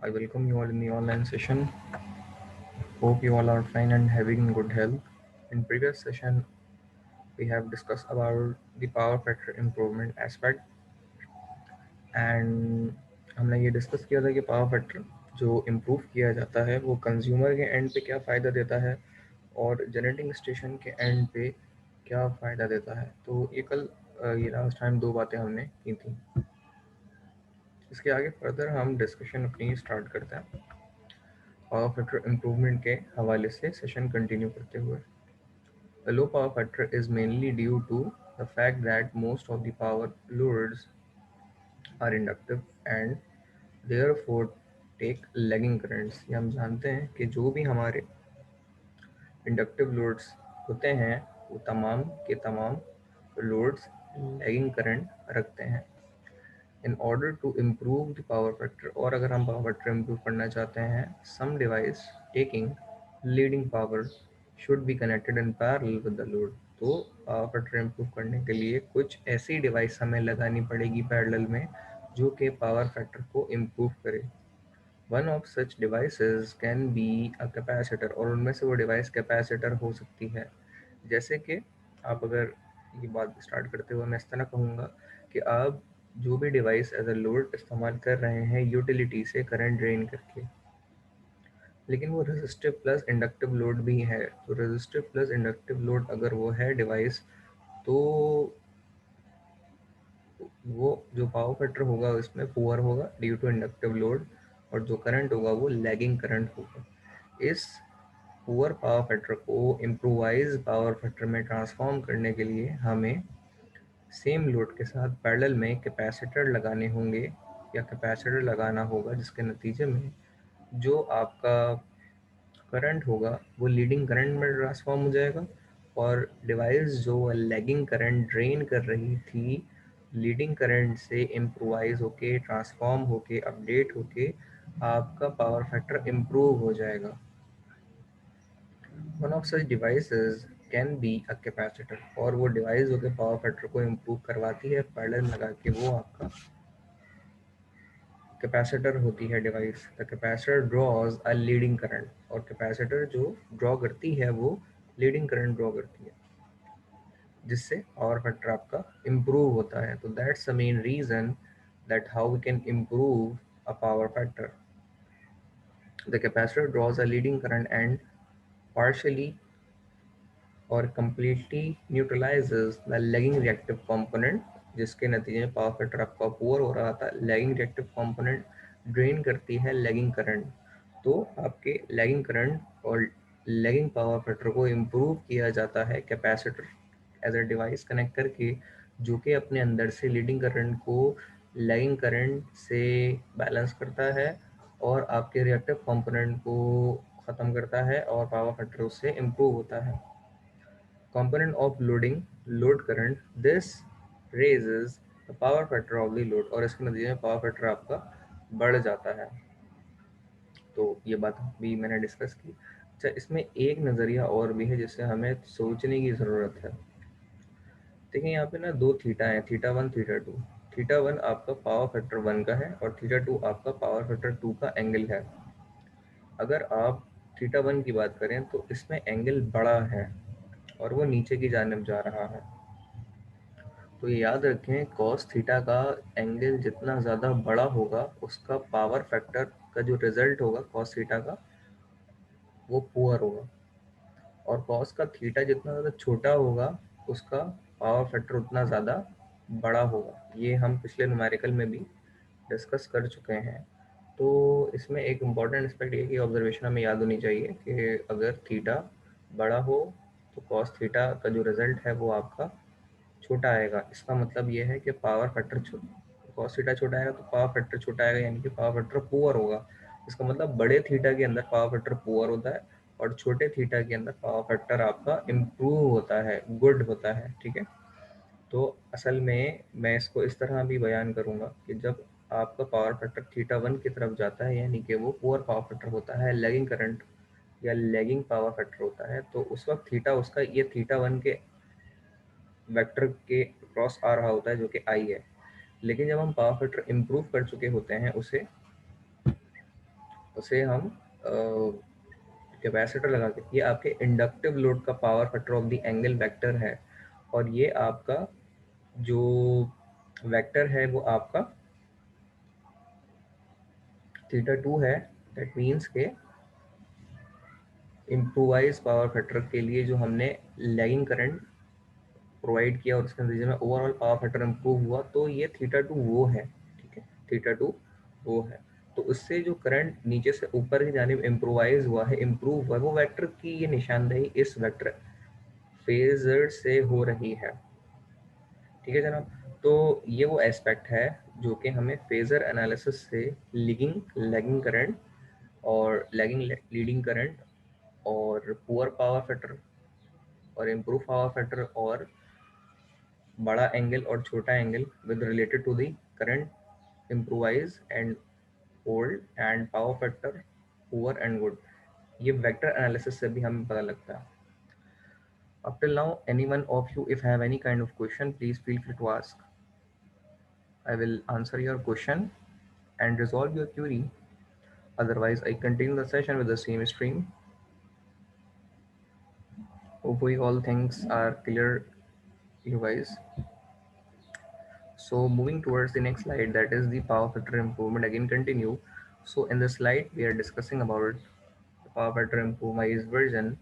I welcome you all in the online session. Hope you all are fine and having good health. In previous session, we have discussed about the power factor improvement aspect and हमने ये discuss किया था कि power factor जो improve किया जाता है वो कंज्यूमर के एंड पे क्या फ़ायदा देता है और जनरेटिंग स्टेशन के एंड पे क्या फ़ायदा देता है. तो ये लास्ट टाइम दो बातें हमने की थी. इसके आगे फर्दर हम डिस्कशन अपनी स्टार्ट करते हैं पावर फैक्टर इम्प्रूवमेंट के हवाले से सेशन कंटिन्यू करते हुए. The low power factor is mainly due to the fact that most of the power loads are inductive and therefore take lagging currents. ये हम जानते हैं कि जो भी हमारे इंडक्टिव लोड्स होते हैं वो तमाम के तमाम लोड्स लैगिंग करंट रखते हैं. In order to improve the power factor और अगर हम पावर फैक्टर इम्प्रूव करना चाहते हैं some device taking leading power should be connected in parallel with the load. तो पावर फैक्टर इम्प्रूव करने के लिए कुछ ऐसी डिवाइस हमें लगानी पड़ेगी पैरेलल में जो कि पावर फैक्टर को इम्प्रूव करे. One of such devices can be a capacitor और उनमें से वो डिवाइस कैपेसिटर हो सकती है. जैसे कि आप अगर ये बात स्टार्ट करते हुए मैं इस तरह कहूँगा कि आप जो भी डिवाइस एज अ लोड इस्तेमाल कर रहे हैं यूटिलिटी से करंट ड्रेन करके, लेकिन वो रेजिस्टिव प्लस इंडक्टिव लोड भी है. तो रेजिस्टिव प्लस इंडक्टिव लोड अगर वो है डिवाइस तो वो जो पावर फैक्टर होगा उसमें पुअर होगा ड्यू टू इंडक्टिव लोड और जो करंट होगा वो लैगिंग करंट होगा. इस पुअर पावर फैक्टर को इम्प्रोवाइज पावर फैक्टर में ट्रांसफॉर्म करने के लिए हमें सेम लोड के साथ पैरेलल में कैपेसिटर लगाने होंगे या कैपेसिटर लगाना होगा जिसके नतीजे में जो आपका करंट होगा वो लीडिंग करंट में ट्रांसफॉर्म हो जाएगा और डिवाइस जो लैगिंग करंट ड्रेन कर रही थी लीडिंग करंट से इम्प्रोवाइज होके ट्रांसफॉर्म होके अपडेट होके आपका पावर फैक्टर इम्प्रूव हो जाएगा. One of such devices can be a capacitor और वो डिवाइस जो कि पावर फैक्टर को इम्प्रूव करवाती है पैरेलल लगा के वो आपका कैपेसिटर होती है device. The capacitor draws a leading current और कैपेसिटर जो ड्रॉ करती है वो लीडिंग करंट ड्रॉ करती है जिससे पावर फैक्टर आपका इम्प्रूव होता है. तो that's the main reason that how we can improve a power factor. The capacitor draws a leading current and partially और completely neutralizes the lagging reactive component जिसके नतीजे में पावर फैक्टर आपका poor हो रहा था. लैगिंग रिएक्टिव कंपोनेंट ड्रेन करती है लैगिंग करंट. तो आपके लैगिंग करंट और लैगिंग पावर फैक्टर को इम्प्रूव किया जाता है capacitor as a device connect करके जो कि अपने अंदर से लीडिंग करंट को लैगिंग करंट से बैलेंस करता है और आपके रिएक्टिव कंपोनेंट को ख़त्म करता है और पावर फैक्टर उससे इम्प्रूव होता है. Component of loading load current this raises the power factor of the load और इसके नतीजे में पावर फैक्टर आपका बढ़ जाता है. तो ये बात भी मैंने डिस्कस की. अच्छा, इसमें एक नज़रिया और भी है जिससे हमें सोचने की ज़रूरत है. देखिए यहाँ पे ना दो थीटा है, theta one theta two. Theta one आपका पावर फैक्टर वन का है और थीटा टू आपका पावर फैक्टर टू का एंगल है. अगर आप थीटा वन की बात करें तो इसमें एंगल बड़ा है और वो नीचे की जानिब जा रहा है. तो ये याद रखें कॉस थीटा का एंगल जितना ज़्यादा बड़ा होगा उसका पावर फैक्टर का जो रिजल्ट होगा कॉस थीटा का वो पुअर होगा और कॉस का थीटा जितना ज़्यादा छोटा होगा उसका पावर फैक्टर उतना ज़्यादा बड़ा होगा. ये हम पिछले न्यूमेरिकल में भी डिस्कस कर चुके हैं. तो इसमें एक इम्पॉर्टेंट एस्पेक्ट ये कि ऑब्जर्वेशन हमें याद होनी चाहिए कि अगर थीटा बड़ा हो तो कॉस थीटा का जो रिज़ल्ट है वो आपका छोटा आएगा. इसका मतलब ये है कि पावर फैक्टर कॉस थीटा छोटा आएगा तो पावर फैक्टर छोटा आएगा यानी कि पावर फैक्टर पुअर होगा. इसका मतलब बड़े थीटा के अंदर पावर फैक्टर पुअर होता है और छोटे थीटा के अंदर पावर फैक्टर आपका इम्प्रूव होता है, गुड होता है. ठीक है. तो असल में मैं इसको इस तरह भी बयान करूँगा कि जब आपका पावर फैक्टर थीटा वन की तरफ जाता है यानी कि वो पुअर पावर फैक्टर होता है, लैगिंग करंट या लैगिंग पावर फैक्टर होता है, तो उस वक्त थीटा उसका ये थीटा वन के वेक्टर के क्रॉस आ रहा होता है जो कि आई है। लेकिन जब हम पावर फैक्टर इम्प्रूव कर चुके होते हैं उसे उसे हम कैपेसिटर लगा के, ये आपके इंडक्टिव लोड का power factor of the angle vector है, और ये आपका जो वेक्टर है वो आपका थीटा 2 है। दैट मीन्स के इम्प्रोवाइज पावर फैक्टर के लिए जो हमने लैगिंग करंट प्रोवाइड किया और उसके नतीजे में ओवरऑल पावर फैक्टर इम्प्रूव हुआ, तो ये थीटा 2 वो है। ठीक है, थीटा 2 वो है। तो उससे जो करंट नीचे से ऊपर की जानिब इम्प्रोवाइज हुआ है, इम्प्रूव हुआ है, वो वेक्टर की ये निशानदेही इस वेक्टर फेजर से हो रही है। ठीक है जनाब, तो ये वो एस्पेक्ट है जो कि हमें फेजर एनालिसिस से लीडिंग लैगिंग करंट और लैगिंग लीडिंग करंट और पुअर पावर फैक्टर और इम्प्रूव पावर फैक्टर और बड़ा एंगल और छोटा angle with related to the current improvise and old and power factor poor and good, ये वेक्टर एनालिसिस से भी हमें पता लगता है। Up till now, any one of you if have any kind of question, please feel free to ask. I will answer your question and resolve your query. Otherwise, I continue the session with the same stream. Hopefully all things are clear, you guys. So moving towards the next slide, that is the power factor improvement. Again, continue. So in this slide, we are discussing about the power factor improvement version.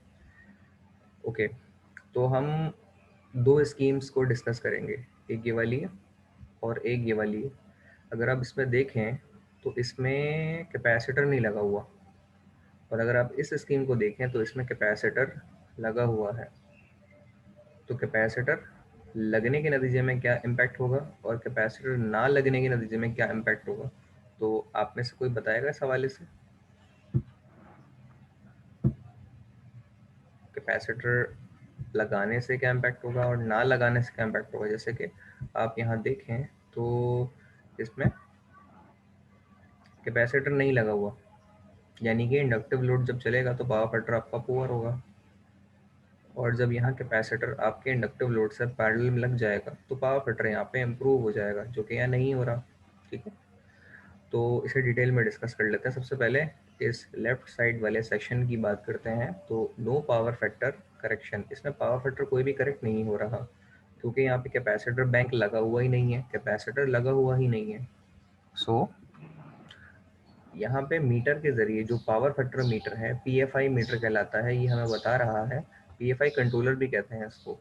Okay, तो हम दो schemes को discuss करेंगे, एक ये वाली है और एक ये वाली है। अगर आप इसमें देखें तो इसमें कैपेसिटर नहीं लगा हुआ, और अगर आप इस स्कीम को देखें तो इसमें कैपेसिटर लगा हुआ है। तो कैपेसिटर लगने के नतीजे में क्या इम्पैक्ट होगा और कैपेसिटर ना लगने के नतीजे में क्या इम्पैक्ट होगा, तो आप में से कोई बताएगा इस हवाले से? कैपेसिटर लगाने से क्या इम्पैक्ट होगा और ना लगाने से क्या इम्पैक्ट होगा। जैसे कि आप यहाँ देखें तो इसमें कैपेसिटर नहीं लगा हुआ, यानी कि इंडक्टिव लोड जब चलेगा तो पावर फैक्टर आपका पुअर होगा, और जब यहाँ कैपेसिटर आपके इंडक्टिव लोड से पैरेलल में लग जाएगा तो पावर फैक्टर यहाँ पे इम्प्रूव हो जाएगा, जो कि यहाँ नहीं हो रहा। ठीक है, तो इसे डिटेल में डिस्कस कर लेते हैं। सबसे पहले इस लेफ्ट साइड वाले सेक्शन की बात करते हैं। तो नो पावर फैक्टर करेक्शन, इसमें पावर फैक्टर कोई भी करेक्ट नहीं हो रहा, क्योंकि यहाँ पे कैपेसिटर बैंक लगा हुआ ही नहीं है, कैपेसिटर लगा हुआ ही नहीं है। सो यहाँ पे मीटर के जरिए जो पावर फैक्टर मीटर है, पीएफआई मीटर कहलाता है, ये हमें बता रहा है। पीएफआई कंट्रोलर भी कहते हैं इसको।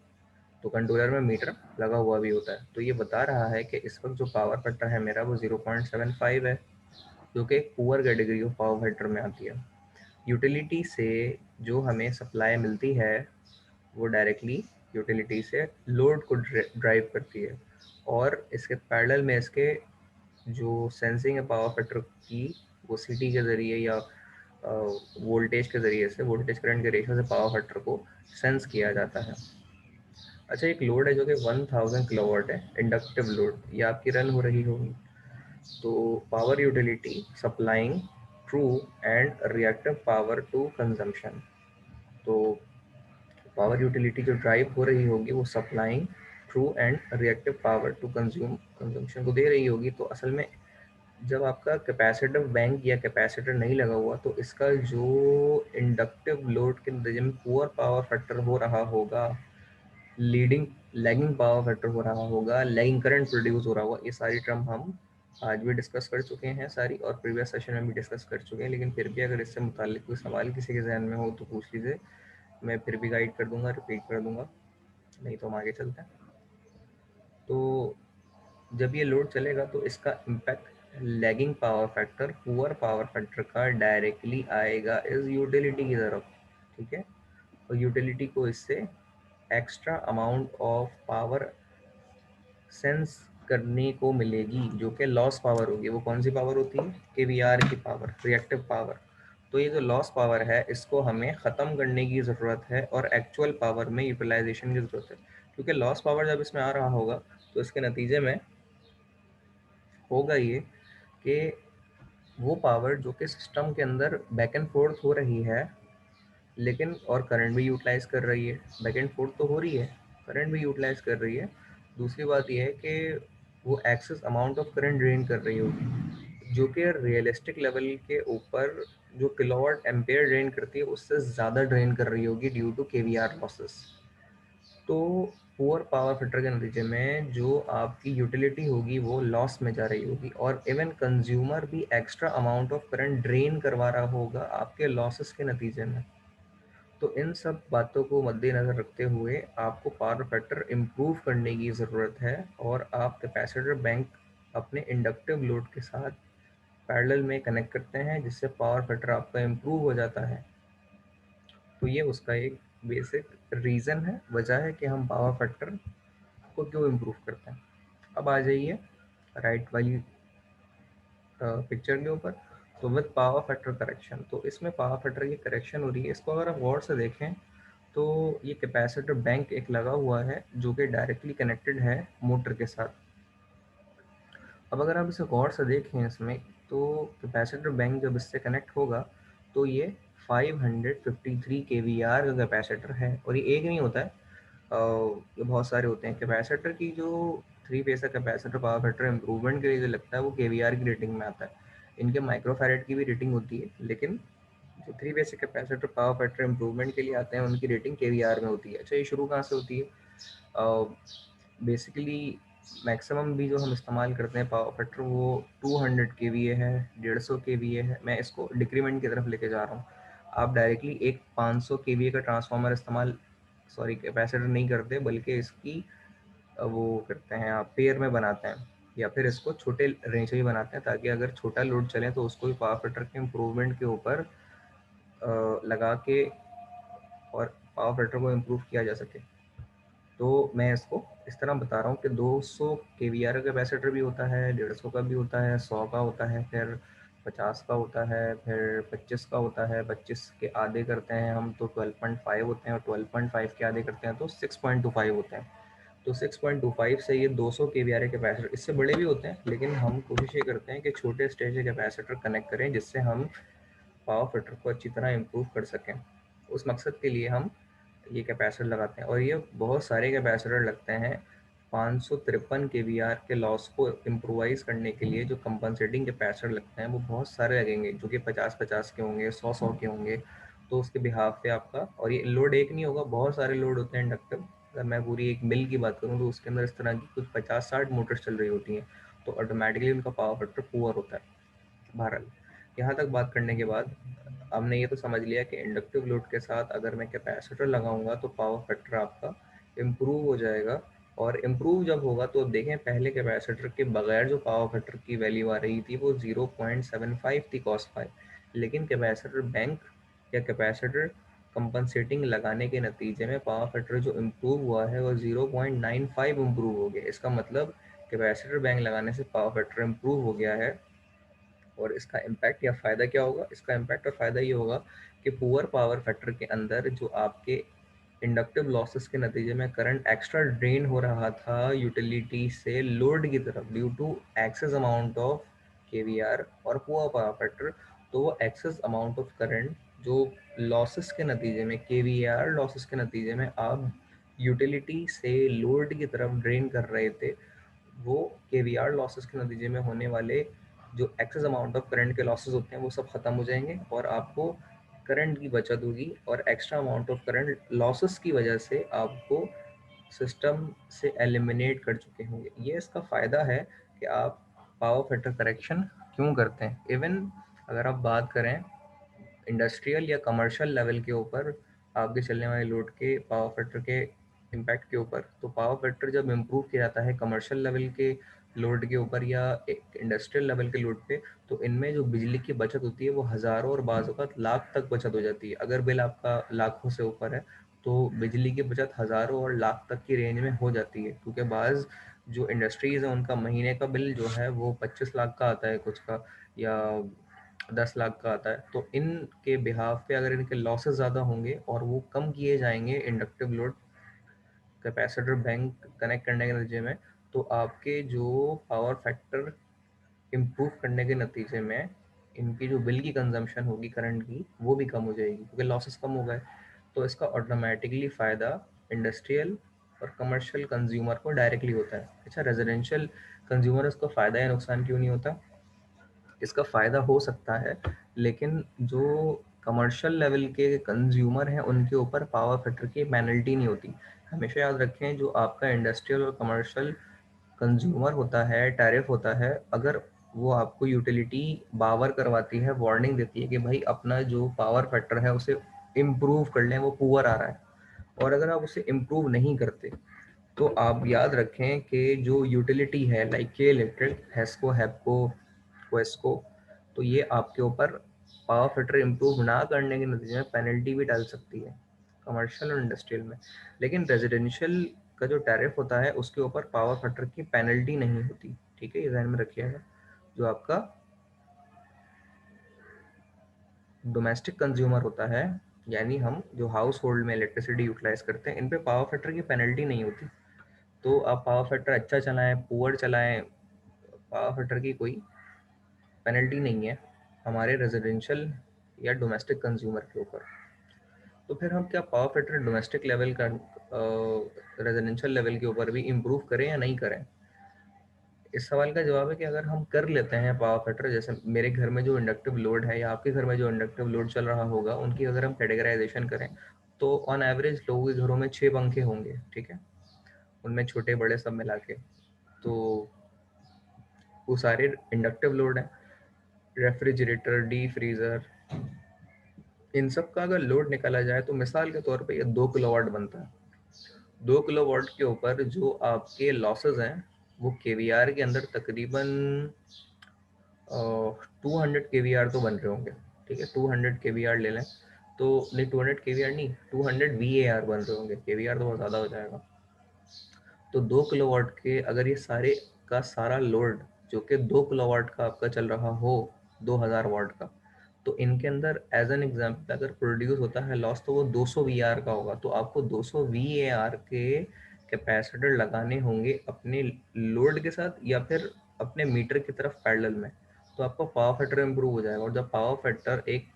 तो कंट्रोलर में मीटर लगा हुआ भी होता है। तो ये बता रहा है कि इस वक्त जो पावर फैक्टर है मेरा वो 0.75 है, जो कि एक poor category of power factor में आती है। यूटिलिटी से जो हमें सप्लाई मिलती है वो डायरेक्टली यूटिलिटी से लोड को ड्राइव करती है, और इसके पैरेलल में इसके जो सेंसिंग है पावर फैक्टर की, वो सीटी के ज़रिए या वोल्टेज के ज़रिए से, वोल्टेज करंट के रेशियो से पावर फैक्टर को सेंस किया जाता है। अच्छा, एक लोड है जो कि 1000 किलोवाट है, इंडक्टिव लोड, ये आपकी रन हो रही होगी। तो power utility supplying true and reactive power to consumption. तो पावर यूटिलिटी जो ड्राइव हो रही होगी वो supplying true and reactive power to consumption को दे रही होगी। तो असल में जब आपका कैपेसिटिव बैंक या कैपेसिटर नहीं लगा हुआ तो इसका जो इंडक्टिव लोड के नतीजे में पुअर पावर फैक्टर हो रहा होगा, लीडिंग लैगिंग पावर फैक्टर हो रहा होगा, लैगिंग करंट प्रोड्यूस हो रहा होगा, ये सारी टर्म हम आज भी डिस्कस कर चुके हैं सारी, और प्रीवियस सेशन में भी डिस्कस कर चुके हैं। लेकिन फिर भी अगर इससे मुतालिक कोई सवाल किसी के जहन में हो तो पूछ लीजिए, मैं फिर भी गाइड कर दूंगा, रिपीट कर दूंगा, नहीं तो हम आगे चलते हैं। तो जब ये लोड चलेगा तो इसका impact lagging power factor, poor power factor का डायरेक्टली आएगा इस यूटिलिटी की तरफ। ठीक है, और यूटिलिटी को इससे extra amount of power sense करने को मिलेगी, जो कि लॉस पावर होगी। वो कौन सी पावर होती है? केवीआर की पावर, रिएक्टिव पावर। तो ये जो लॉस पावर है इसको हमें ख़त्म करने की ज़रूरत है और एक्चुअल पावर में यूटिलाइजेशन की ज़रूरत है, क्योंकि लॉस पावर जब इसमें आ रहा होगा तो इसके नतीजे में होगा ये कि वो पावर जो कि सिस्टम के अंदर बैक एंड फोर्थ हो रही है, लेकिन और करंट भी यूटिलाइज कर रही है, बैक एंड फोर्थ तो हो रही है, करंट भी यूटिलाइज कर रही है। दूसरी बात यह है कि वो excess amount of current drain कर रही होगी, जो कि रियलिस्टिक लेवल के ऊपर जो किलोवाट एम्पेयर ड्रेन करती है उससे ज़्यादा ड्रेन कर रही होगी ड्यू टू केवीआर लॉसेस। तो पुअर पावर फैक्टर के नतीजे में जो आपकी यूटिलिटी होगी वो लॉस में जा रही होगी, और इवन कंज्यूमर भी extra amount of current drain करवा रहा होगा आपके लॉसेस के नतीजे में। तो इन सब बातों को मद्देनज़र रखते हुए आपको पावर फैक्टर इम्प्रूव करने की ज़रूरत है, और आप कैपेसिटर बैंक अपने इंडक्टिव लोड के साथ पैरेलल में कनेक्ट करते हैं, जिससे पावर फैक्टर आपका इम्प्रूव हो जाता है। तो ये उसका एक बेसिक रीज़न है, वजह है कि हम पावर फैक्टर को क्यों इम्प्रूव करते हैं। अब आ जाइए राइट वाली पिक्चर के ऊपर। तो विद पावर फैक्टर करेक्शन, तो इसमें पावर फैक्टर की करेक्शन हो रही है। इसको अगर आप गौर से देखें तो ये कैपेसिटर बैंक एक लगा हुआ है जो कि डायरेक्टली कनेक्टेड है मोटर के साथ। अब अगर आप इसे गौर से देखें इसमें, तो कैपेसिटर बैंक जब इससे कनेक्ट होगा तो ये 553 kVAR का कैपेसिटर है, और ये एक नहीं होता है, ये बहुत सारे होते हैं। कैपेसिटर की जो थ्री फेस का कैपेसिटर पावर फैक्टर इंप्रूवमेंट के लिए जो लगता है वो केवीआर की रेटिंग में आता है। इनके माइक्रोफैरेड की भी रेटिंग होती है, लेकिन जो three phase capacitor power factor improvement के लिए आते हैं उनकी रेटिंग केवीआर में होती है। अच्छा, ये शुरू कहाँ से होती है? बेसिकली मैक्सिमम भी जो हम इस्तेमाल करते हैं पावर फैक्टर वो 200 kVA है, 150 kVA है। मैं इसको डिक्रीमेंट की तरफ लेके जा रहा हूँ। आप डायरेक्टली एक 500 kVA का ट्रांसफार्मर इस्तेमाल, सॉरी कैपेसिटर नहीं करते, बल्कि इसकी वो करते हैं आप पेयर में बनाते हैं, या फिर इसको छोटे रेंज में बनाते हैं, ताकि अगर छोटा लोड चले तो उसको भी पावर फैक्टर के इम्प्रूवमेंट के ऊपर लगा के और पावर फैक्टर को इम्प्रूव किया जा सके। तो मैं इसको इस तरह बता रहा हूँ कि 200 kVAR का कैपेसिटर भी होता है, 150 का भी होता है, 100 का होता है, फिर 50 का होता है, फिर 25 का होता है। 25 के आधे करते हैं हम तो 12.5 होते हैं, और 12.5 के आधे करते हैं तो 6.25 होते हैं। तो 6.25 से ये 200 kVAR कैपेसिटर, इससे बड़े भी होते हैं, लेकिन हम कोशिश ये करते हैं कि छोटे स्टेज के कैपेसिटर कनेक्ट करें, जिससे हम पावर फैक्टर को अच्छी तरह इम्प्रूव कर सकें। उस मकसद के लिए हम ये कैपेसिटर लगाते हैं, और ये बहुत सारे कैपेसिटर लगते हैं। 553 kVAR के लॉस को इम्प्रोवाइज़ करने के लिए जो कंपनसेटिंग कैपेसिटर लगते हैं वो बहुत सारे लगेंगे, जो कि 50-50 के होंगे, 100-100 के होंगे। तो उसके बिहाफ पे आपका, और ये लोड एक नहीं होगा, बहुत सारे लोड होते हैं इंडक्टिव। अगर मैं पूरी एक मिल की बात करूँ तो उसके अंदर इस तरह की कुछ 50-60 मोटर्स चल रही होती हैं, तो ऑटोमेटिकली उनका पावर फैक्टर पुअर होता है। बहरहाल, यहाँ तक बात करने के बाद हमने ये तो समझ लिया कि इंडक्टिव लोड के साथ अगर मैं कैपेसिटर लगाऊंगा तो पावर फैक्टर आपका इम्प्रूव हो जाएगा। और इम्प्रूव जब होगा तो देखें, पहले कैपेसिटर के बगैर जो पावर फैक्टर की वैल्यू आ रही थी वो 0.75 थी कॉस फाई, लेकिन कैपेसिटर बैंक या कैपेसिटर कंपनसेटिंग लगाने के नतीजे में पावर फैक्टर जो इम्प्रूव हुआ है वो 0.95 इम्प्रूव हो गया। इसका मतलब कैपेसिटर बैंक लगाने से पावर फैक्टर इम्प्रूव हो गया है। और इसका इम्पैक्ट या फ़ायदा क्या होगा? इसका इम्पैक्ट और फ़ायदा ये होगा कि पुअर पावर फैक्टर के अंदर जो आपके इंडक्टिव लॉसेस के नतीजे में करंट एक्स्ट्रा ड्रेन हो रहा था यूटिलिटी से लोड की तरफ due to excess amount of KVAR और पुअर पावर फैक्टर, तो वो एक्सेस अमाउंट ऑफ करंट जो लॉसेस के नतीजे में, केवीआर लॉसेस के नतीजे में आप यूटिलिटी से लोड की तरफ ड्रेन कर रहे थे, वो केवीआर लॉसेस के नतीजे में होने वाले जो एक्सेस अमाउंट ऑफ करंट के लॉसेस होते हैं वो सब ख़त्म हो जाएंगे, और आपको करंट की बचत होगी। और extra amount of current losses की वजह से आपको सिस्टम से एलिमिनेट कर चुके होंगे। ये इसका फ़ायदा है कि आप पावर फैक्टर करेक्शन क्यों करते हैं। इवन अगर आप बात करें इंडस्ट्रियल या कमर्शियल लेवल के ऊपर आपके चलने वाले लोड के पावर फैक्टर के इम्पैक्ट के ऊपर, तो पावर फैक्टर जब इम्प्रूव किया जाता है कमर्शियल लेवल के लोड के ऊपर या एक इंडस्ट्रियल लेवल के लोड पे, तो इनमें जो बिजली की बचत होती है वो हज़ारों और बाज़ औक़ात लाख तक बचत हो जाती है। अगर बिल आपका लाखों से ऊपर है तो बिजली की बचत हज़ारों और लाख तक की रेंज में हो जाती है, क्योंकि बाज़ जो इंडस्ट्रीज़ हैं उनका महीने का बिल जो है वो 25 लाख का आता है कुछ का, या 10 लाख का आता है। तो इनके बिहाफ पे अगर इनके लॉसेस ज़्यादा होंगे और वो कम किए जाएंगे inductive load capacitor bank connect करने के नतीजे में, तो आपके जो पावर फैक्टर इम्प्रूव करने के नतीजे में इनकी जो बिल की कंजम्पशन होगी करंट की वो भी कम हो जाएगी, क्योंकि लॉसेस कम हो गए। तो इसका ऑटोमेटिकली फ़ायदा इंडस्ट्रियल और कमर्शियल कंज्यूमर को डायरेक्टली होता है। अच्छा, रेजिडेंशियल कंज्यूमर उसको फ़ायदा या नुकसान क्यों नहीं होता? इसका फ़ायदा हो सकता है, लेकिन जो कमर्शियल लेवल के कंज्यूमर हैं उनके ऊपर पावर फैक्टर की पेनल्टी नहीं होती। हमेशा याद रखें, जो आपका इंडस्ट्रियल और कमर्शियल कंज्यूमर होता है, टैरिफ होता है, अगर वो आपको यूटिलिटी बावर करवाती है, वार्निंग देती है कि भाई अपना जो पावर फैक्टर है उसे इम्प्रूव कर लें, वो पुअर आ रहा है, और अगर आप उसे इम्प्रूव नहीं करते तो आप याद रखें कि जो यूटिलिटी है लाइक के इलेक्ट्रिक, हेस्को, हैप्को, क्वेस्को, तो ये आपके ऊपर पावर फैक्टर इम्प्रूव ना करने के नतीजे में पेनल्टी भी डाल सकती है, कमर्शियल और इंडस्ट्रियल में। लेकिन रेजिडेंशियल का जो टैरिफ होता है उसके ऊपर पावर फैक्टर की पेनल्टी नहीं होती। ठीक है, ये ध्यान में रखिएगा। जो आपका डोमेस्टिक कंज्यूमर होता है, यानी हम जो हाउस होल्ड में इलेक्ट्रिसिटी यूटिलाइज करते हैं, इन पे पावर फैक्टर की पेनल्टी नहीं होती। तो आप पावर फैक्टर अच्छा चलाएं, पुअर चलाएं, पावर फैक्टर की कोई पेनल्टी नहीं है हमारे रेजिडेंशियल या डोमेस्टिक कंज्यूमर के ऊपर। तो फिर हम क्या पावर फैक्टर डोमेस्टिक लेवल का रेजिडेंशियल लेवल के ऊपर भी इम्प्रूव करें या नहीं करें? इस सवाल का जवाब है कि अगर हम कर लेते हैं पावर फैक्टर, जैसे मेरे घर में जो इंडक्टिव लोड है या आपके घर में जो इंडक्टिव लोड चल रहा होगा, उनकी अगर हम कैटेगराइजेशन करें तो ऑन एवरेज लोगों के घरों में 6 पंखे होंगे। ठीक है, उनमें छोटे बड़े सब मिला के, तो वो सारे इंडक्टिव लोड हैं। रेफ्रिजरेटर, डी फ्रीज़र, इन सब का अगर लोड निकाला जाए तो मिसाल के तौर पे ये 2 किलोवाट बनता है। 2 किलोवाट के ऊपर जो आपके लॉसेस हैं वो केवीआर के अंदर तकरीबन 200 केवीआर तो बन रहे होंगे। ठीक है, 200 केवीआर ले लें तो, नहीं 200 केवीआर नहीं, 200 वीएआर बन रहे होंगे, केवीआर तो बहुत ज़्यादा हो जाएगा। तो 2 किलोवाट के अगर ये सारे का सारा लोड जो कि 2 किलोवाट का आपका चल रहा हो, 2000 वाट का, तो इनके अंदर एज एन एग्जांपल अगर प्रोड्यूस होता है लॉस तो वो 200 वीआर का होगा। तो आपको 200 वीएआर के कैपेसिटर लगाने होंगे अपने लोड के साथ या फिर अपने मीटर की तरफ पैरेलल में, तो आपका पावर फैक्टर इंप्रूव हो जाएगा। और जब पावर फैक्टर एक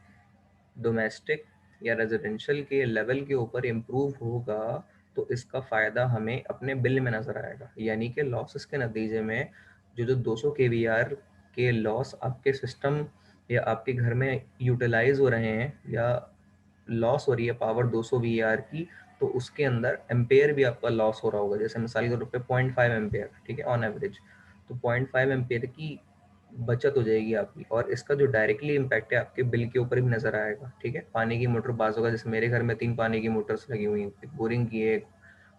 डोमेस्टिक या रेजिडेंशियल के लेवल के ऊपर इम्प्रूव होगा तो इसका फ़ायदा हमें अपने बिल में नज़र आएगा, यानी कि लॉसेस के नतीजे में जो 200 केवीआर के लॉस आपके सिस्टम या आपके घर में यूटिलाइज हो रहे हैं या लॉस हो रही है पावर 200 वीआर की, तो उसके अंदर एम्पेयर भी आपका लॉस हो रहा होगा। जैसे मिसाल के तौर पे 0.5 एम्पेयर, ठीक है, ऑन एवरेज, तो 0.5 एम्पेयर की बचत हो जाएगी आपकी, और इसका जो डायरेक्टली इम्पैक्ट है आपके बिल के ऊपर भी नज़र आएगा। ठीक है, पानी की मोटर बाज होगा, जैसे मेरे घर में 3 पानी की मोटर्स लगी हुई हैं, एक बोरिंग की है, एक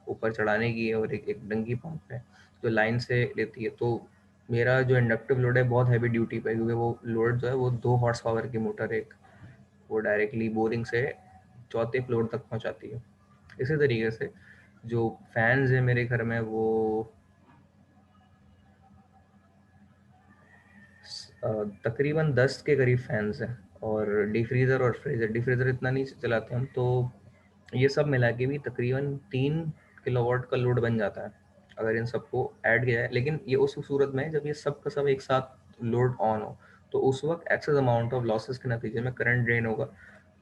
ऊपर चढ़ाने की है, और एक डंकी पंप है जो लाइन से लेती है। तो मेरा जो इंडक्टिव लोड है बहुत हैवी ड्यूटी पे, क्योंकि वो लोड जो है वो 2 हॉर्स पावर की मोटर है, एक वो डायरेक्टली बोरिंग से चौथे फ्लोर तक पहुंचाती है। इसी तरीके से जो फैंस है मेरे घर में वो तकरीबन 10 के करीब फैंस हैं, और डिफ्रीज़र और फ्रीज़र, डिफ्रीज़र इतना नहीं चलाते हम, तो ये सब मिला के भी तकरीबन 3 किलोवाट का लोड बन जाता है अगर इन सबको ऐड किया जाए। लेकिन ये उस सूरत में है जब ये सब का सब एक साथ लोड ऑन हो, तो उस वक्त एक्सेस अमाउंट ऑफ लॉसेस के नतीजे में करंट ड्रेन होगा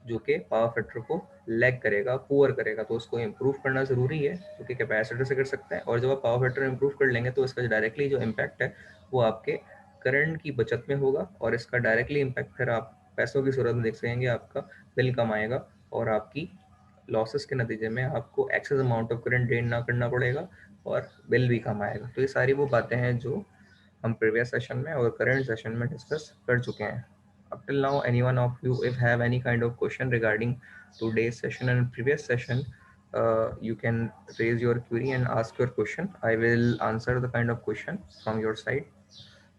जो कि पावर फैक्टर को लैग करेगा, पुअर करेगा। तो उसको इम्प्रूव करना ज़रूरी है, जो कि कैपेसिटर से कर सकते हैं। और जब आप पावर फैक्टर इम्प्रूव कर लेंगे तो इसका डायरेक्टली जो इम्पैक्ट है वो आपके करंट की बचत में होगा, और इसका डायरेक्टली इम्पैक्ट फिर आप पैसों की सूरत में देख सकेंगे, आपका बिल कम आएगा और आपकी लॉसेस के नतीजे में आपको access amount of current drain ना करना पड़ेगा और बिल भी कम आएगा। तो ये सारी वो बातें हैं जो हम प्रीवियस सेशन में और करंट सेशन में डिस्कस कर चुके हैं। Up till now, anyone of you if have any kind of question regarding today's session and previous session, you can raise your query and ask your question. I will answer the kind of question from your side.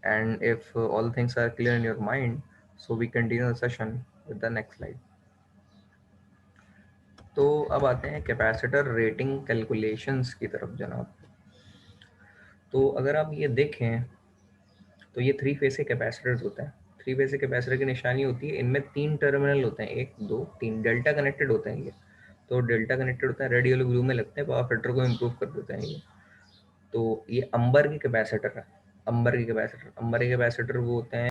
And if all things are clear in your mind, so we continue the session with the next slide. तो अब आते हैं capacitor rating calculations की तरफ जनाब। तो अगर आप ये देखें तो ये 3 फेज के कैपेसिटर्स होते हैं। 3 फेज के कैपेसिटर की निशानी होती है, इनमें 3 टर्मिनल होते हैं, 1 2 3 डेल्टा कनेक्टेड होते हैं ये। तो डेल्टा कनेक्टेड होता है, रेड येलो ब्लू में लगते हैं, पावर फैक्टर को इम्प्रूव कर देते हैं ये। तो ये अंबर के कैपेसिटर है, अंबर के कैपेसिटर वो होते हैं